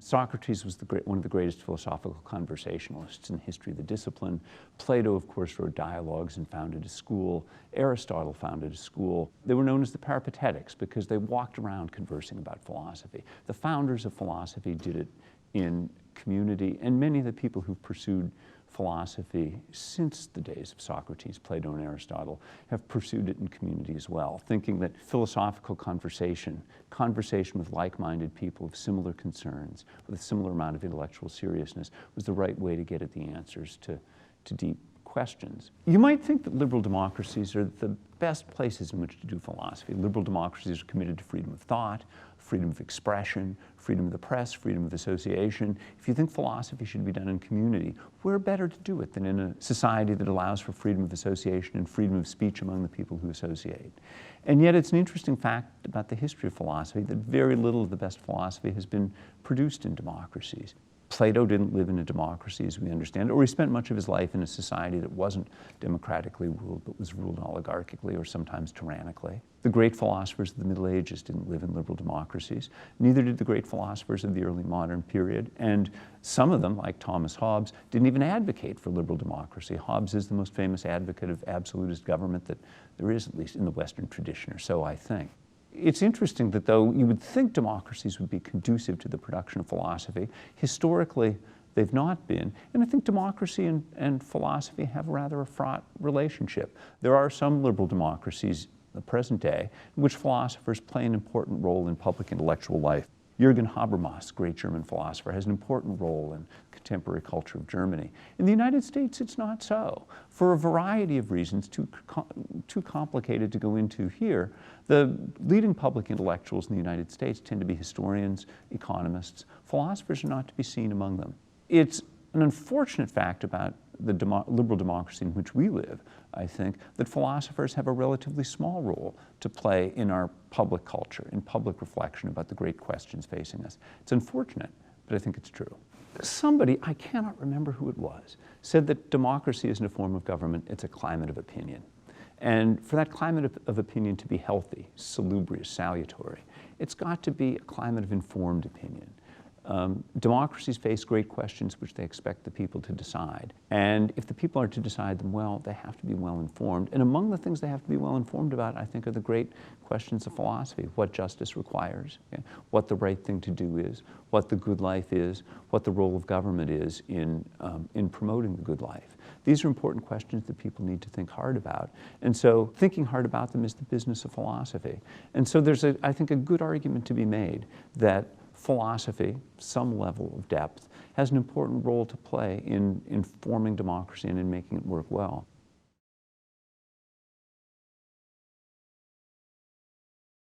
Socrates was one of the greatest philosophical conversationalists in the history of the discipline. Plato, of course, wrote dialogues and founded a school. Aristotle founded a school. They were known as the Peripatetics because they walked around conversing about philosophy. The founders of philosophy did it in community, and many of the people who've pursued philosophy since the days of Socrates, Plato, and Aristotle have pursued it in community as well, thinking that philosophical conversation with like-minded people of similar concerns, with a similar amount of intellectual seriousness, was the right way to get at the answers to deep questions. You might think that liberal democracies are the best places in which to do philosophy. Liberal democracies are committed to freedom of thought, freedom of expression, freedom of the press, freedom of association. If you think philosophy should be done in community, where better to do it than in a society that allows for freedom of association and freedom of speech among the people who associate? And yet it's an interesting fact about the history of philosophy that very little of the best philosophy has been produced in democracies. Plato didn't live in a democracy as we understand it, or he spent much of his life in a society that wasn't democratically ruled, but was ruled oligarchically or sometimes tyrannically. The great philosophers of the Middle Ages didn't live in liberal democracies. Neither did the great philosophers of the early modern period. And some of them, like Thomas Hobbes, didn't even advocate for liberal democracy. Hobbes is the most famous advocate of absolutist government that there is, at least in the Western tradition, or so I think. It's interesting that though you would think democracies would be conducive to the production of philosophy, historically they've not been. And I think democracy and philosophy have rather a fraught relationship. There are some liberal democracies in the present day in which philosophers play an important role in public intellectual life. Jürgen Habermas, great German philosopher, has an important role in contemporary culture of Germany. In the United States, it's not so. For a variety of reasons, too complicated to go into here, the leading public intellectuals in the United States tend to be historians, economists. Philosophers are not to be seen among them. It's an unfortunate fact about the liberal democracy in which we live, I think, that philosophers have a relatively small role to play in our public culture, in public reflection about the great questions facing us. It's unfortunate, but I think it's true. Somebody, I cannot remember who it was, said that democracy isn't a form of government, it's a climate of opinion. And for that climate of opinion to be healthy, salubrious, salutary, it's got to be a climate of informed opinion. Democracies face great questions which they expect the people to decide. And if the people are to decide them well, they have to be well informed. And among the things they have to be well informed about, I think, are the great questions of philosophy. What justice requires, okay? What the right thing to do is, what the good life is, what the role of government is in promoting the good life. These are important questions that people need to think hard about. And so thinking hard about them is the business of philosophy. And so there's, I think, a good argument to be made that philosophy, some level of depth, has an important role to play in forming democracy and in making it work well.